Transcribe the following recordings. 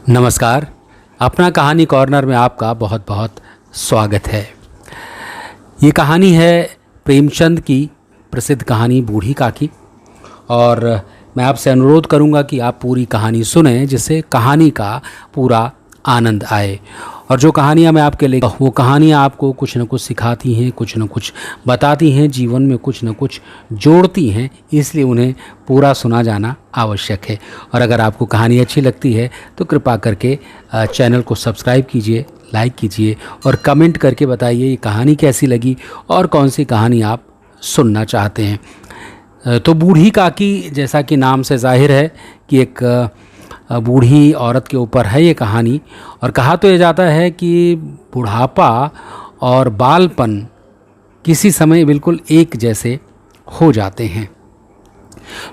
नमस्कार। अपना कहानी कॉर्नर में आपका बहुत बहुत स्वागत है। ये कहानी है प्रेमचंद की प्रसिद्ध कहानी बूढ़ी काकी, और मैं आपसे अनुरोध करूंगा कि आप पूरी कहानी सुनें जिससे कहानी का पूरा आनंद आए। और जो कहानियाँ मैं आपके लिए वो कहानियाँ आपको कुछ न कुछ सिखाती हैं, कुछ न कुछ बताती हैं, जीवन में कुछ न कुछ जोड़ती हैं, इसलिए उन्हें पूरा सुना जाना आवश्यक है। और अगर आपको कहानी अच्छी लगती है तो कृपा करके चैनल को सब्सक्राइब कीजिए, लाइक कीजिए और कमेंट करके बताइए ये कहानी कैसी लगी और कौन सी कहानी आप सुनना चाहते हैं। तो बूढ़ी काकी, जैसा कि नाम से जाहिर है कि एक बूढ़ी औरत के ऊपर है ये कहानी। और कहा तो ये जाता है कि बुढ़ापा और बालपन किसी समय बिल्कुल एक जैसे हो जाते हैं।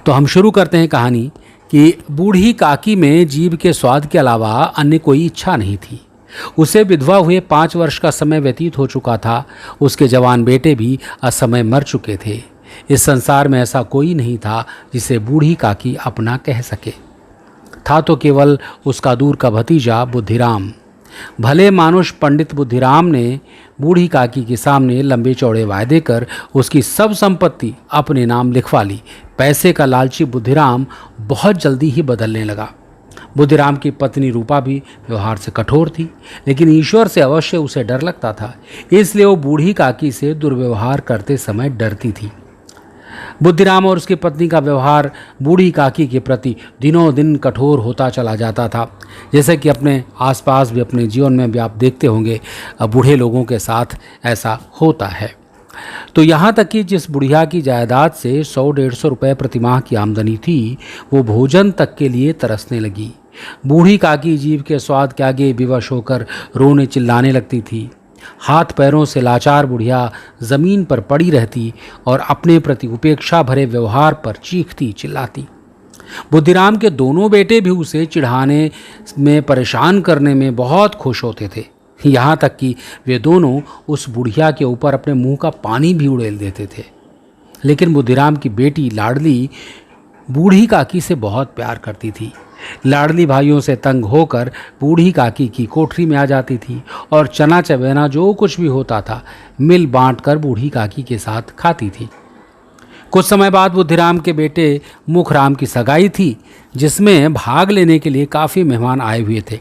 तो हम शुरू करते हैं कहानी कि बूढ़ी काकी में जीभ के स्वाद के अलावा अन्य कोई इच्छा नहीं थी। उसे विधवा हुए 5 वर्ष का समय व्यतीत हो चुका था। उसके जवान बेटे भी असमय मर चुके थे। इस संसार में ऐसा कोई नहीं था जिसे बूढ़ी काकी अपना कह सके। था तो केवल उसका दूर का भतीजा बुद्धिराम। भले मानुष पंडित बुद्धिराम ने बूढ़ी काकी के सामने लंबे चौड़े वायदे कर उसकी सब संपत्ति अपने नाम लिखवा ली। पैसे का लालची बुद्धिराम बहुत जल्दी ही बदलने लगा। बुद्धिराम की पत्नी रूपा भी व्यवहार से कठोर थी, लेकिन ईश्वर से अवश्य उसे डर लगता था, इसलिए वो बूढ़ी काकी से दुर्व्यवहार करते समय डरती थी। बुद्धिराम और उसकी पत्नी का व्यवहार बूढ़ी काकी के प्रति दिनों दिन कठोर होता चला जाता था। जैसे कि अपने आसपास भी, अपने जीवन में भी आप देखते होंगे बूढ़े लोगों के साथ ऐसा होता है। तो यहाँ तक कि जिस बुढ़िया की जायदाद से 100-150 रुपये प्रतिमाह की आमदनी थी, वो भोजन तक के लिए तरसने लगी। बूढ़ी काकी जीव के स्वाद के आगे विवश होकर रोने चिल्लाने लगती थी। हाथ पैरों से लाचार बुढ़िया जमीन पर पड़ी रहती और अपने प्रति उपेक्षा भरे व्यवहार पर चीखती चिल्लाती। बुद्धिराम के दोनों बेटे भी उसे चिढ़ाने में, परेशान करने में बहुत खुश होते थे। यहाँ तक कि वे दोनों उस बुढ़िया के ऊपर अपने मुंह का पानी भी उड़ेल देते थे। लेकिन बुद्धिराम की बेटी लाडली बूढ़ी काकी से बहुत प्यार करती थी। लाडली भाइयों से तंग होकर बूढ़ी काकी की कोठरी में आ जाती थी और चना चबेना जो कुछ भी होता था मिल बांट कर बूढ़ी काकी के साथ खाती थी। कुछ समय बाद बुद्धिराम के बेटे मुखराम की सगाई थी, जिसमें भाग लेने के लिए काफ़ी मेहमान आए हुए थे।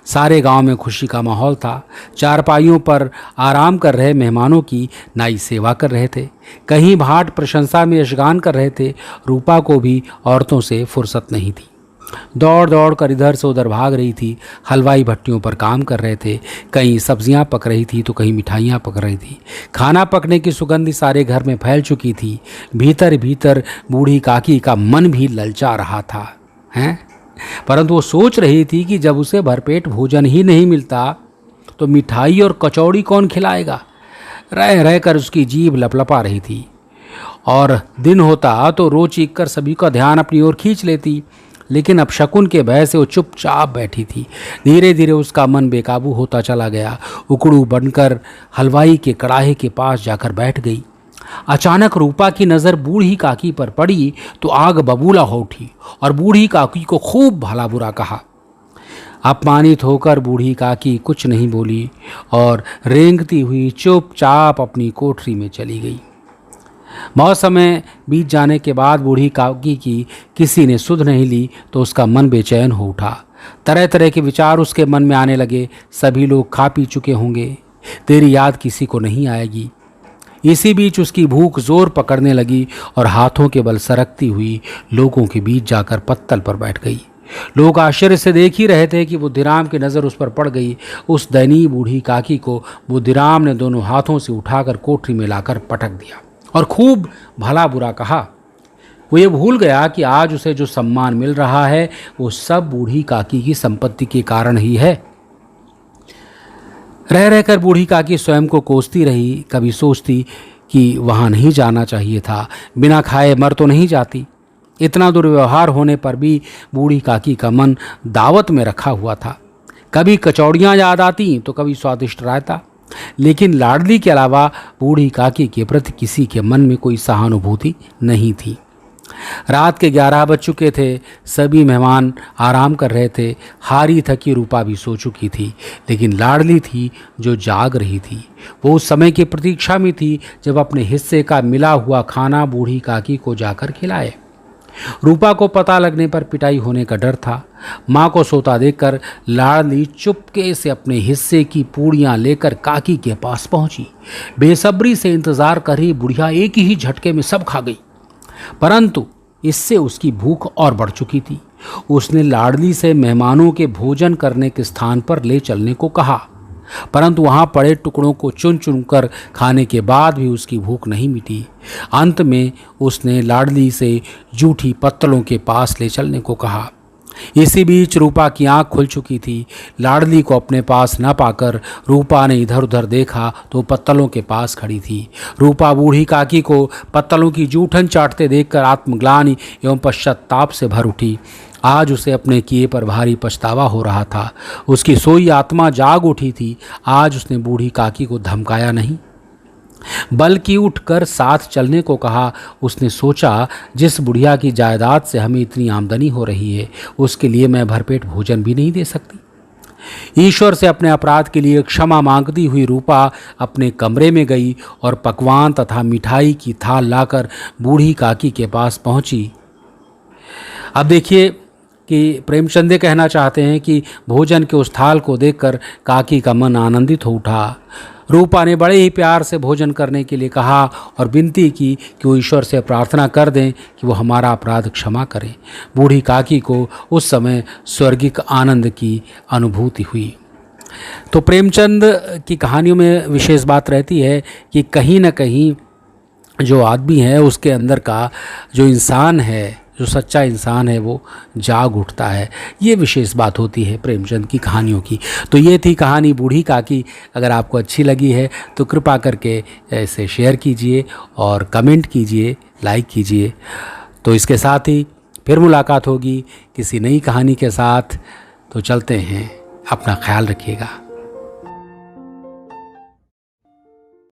सारे गांव में खुशी का माहौल था। चारपाइयों पर आराम कर रहे मेहमानों की नाई सेवा कर रहे थे, कहीं भाट प्रशंसा में यशगान कर रहे थे। रूपा को भी औरतों से फुर्सत नहीं थी। दौड़ दौड़ कर इधर से उधर भाग रही थी। हलवाई भट्टियों पर काम कर रहे थे, कहीं सब्जियां पक रही थी तो कहीं मिठाइयां पक रही थी। खाना पकने की सुगंध सारे घर में फैल चुकी थी। भीतर भीतर बूढ़ी काकी का मन भी ललचा रहा था, परंतु वो सोच रही थी कि जब उसे भरपेट भोजन ही नहीं मिलता तो मिठाई और कचौड़ी कौन खिलाएगा। रह रह कर उसकी जीभ लपलपा रही थी, और दिन होता तो रो चीख कर सभी का ध्यान अपनी ओर खींच लेती। लेकिन अब शकुन के भय से वो चुपचाप बैठी थी। धीरे धीरे उसका मन बेकाबू होता चला गया। उकड़ू बनकर हलवाई के कड़ाहे के पास जाकर बैठ गई। अचानक रूपा की नज़र बूढ़ी काकी पर पड़ी तो आग बबूला हो उठी और बूढ़ी काकी को खूब भला बुरा कहा। अपमानित होकर बूढ़ी काकी कुछ नहीं बोली और रेंगती हुई चुपचाप अपनी कोठरी में चली गई। बहुत समय बीत जाने के बाद बूढ़ी काकी की किसी ने सुध नहीं ली तो उसका मन बेचैन हो उठा। तरह तरह के विचार उसके मन में आने लगे। सभी लोग खा पी चुके होंगे, तेरी याद किसी को नहीं आएगी। इसी बीच उसकी भूख जोर पकड़ने लगी और हाथों के बल सरकती हुई लोगों के बीच जाकर पत्तल पर बैठ गई। लोग आश्चर्य से देख ही रहे थे कि बुद्धिराम की नज़र उस पर पड़ गई। उस दयनीय बूढ़ी काकी को बुद्धिराम ने दोनों हाथों से उठाकर कोठरी में लाकर पटक दिया और खूब भला बुरा कहा। वो ये भूल गया कि आज उसे जो सम्मान मिल रहा है वो सब बूढ़ी काकी की संपत्ति के कारण ही है। रह रहकर बूढ़ी काकी स्वयं को कोसती रही। कभी सोचती कि वहाँ नहीं जाना चाहिए था, बिना खाए मर तो नहीं जाती। इतना दुर्व्यवहार होने पर भी बूढ़ी काकी का मन दावत में रखा हुआ था। कभी कचौड़ियाँ याद आती तो कभी स्वादिष्ट रायता। लेकिन लाडली के अलावा बूढ़ी काकी के प्रति किसी के मन में कोई सहानुभूति नहीं थी। रात के 11 बज चुके थे। सभी मेहमान आराम कर रहे थे। हारी थकी रूपा भी सो चुकी थी, लेकिन लाडली थी जो जाग रही थी। वो उस समय की प्रतीक्षा में थी जब अपने हिस्से का मिला हुआ खाना बूढ़ी काकी को जाकर खिलाए। रूपा को पता लगने पर पिटाई होने का डर था। माँ को सोता देखकर लाडली चुपके से अपने हिस्से की पूड़ियाँ लेकर काकी के पास पहुंची। बेसब्री से इंतजार कर रही बुढ़िया एक ही झटके में सब खा गई, परंतु इससे उसकी भूख और बढ़ चुकी थी। उसने लाडली से मेहमानों के भोजन करने के स्थान पर ले चलने को कहा, परंतु वहां पड़े टुकड़ों को चुन चुन कर खाने के बाद भी उसकी भूख नहीं मिटी। अंत में उसने लाडली से जूठी पत्तलों के पास ले चलने को कहा। इसी बीच रूपा की आंख खुल चुकी थी। लाडली को अपने पास न पाकर रूपा ने इधर उधर देखा तो पत्तलों के पास खड़ी थी। रूपा बूढ़ी काकी को पत्तलों की जूठन चाटते देखकर आत्मग्लानि एवं पश्चाताप से भर उठी। आज उसे अपने किए पर भारी पछतावा हो रहा था। उसकी सोई आत्मा जाग उठी थी। आज उसने बूढ़ी काकी को धमकाया नहीं, बल्कि उठकर साथ चलने को कहा। उसने सोचा, जिस बुढ़िया की जायदाद से हमें इतनी आमदनी हो रही है, उसके लिए मैं भरपेट भोजन भी नहीं दे सकती। ईश्वर से अपने अपराध के लिए क्षमा मांगती हुई रूपा अपने कमरे में गई और पकवान तथा मिठाई की थाल लाकर बूढ़ी काकी के पास पहुंची। अब देखिए कि प्रेमचंद कहना चाहते हैं कि भोजन के उस थाल को देखकर काकी का मन आनंदित हो उठा। रूपा ने बड़े ही प्यार से भोजन करने के लिए कहा और विनती की कि वो ईश्वर से प्रार्थना कर दें कि वो हमारा अपराध क्षमा करें। बूढ़ी काकी को उस समय स्वर्गिक आनंद की अनुभूति हुई। तो प्रेमचंद की कहानियों में विशेष बात रहती है कि कहीं न कहीं जो आदमी है उसके अंदर का जो इंसान है, जो सच्चा इंसान है, वो जाग उठता है। ये विशेष बात होती है प्रेमचंद की कहानियों की। तो ये थी कहानी बूढ़ी काकी। अगर आपको अच्छी लगी है तो कृपा करके इसे शेयर कीजिए और कमेंट कीजिए, लाइक कीजिए। तो इसके साथ ही फिर मुलाकात होगी किसी नई कहानी के साथ। तो चलते हैं, अपना ख्याल रखिएगा।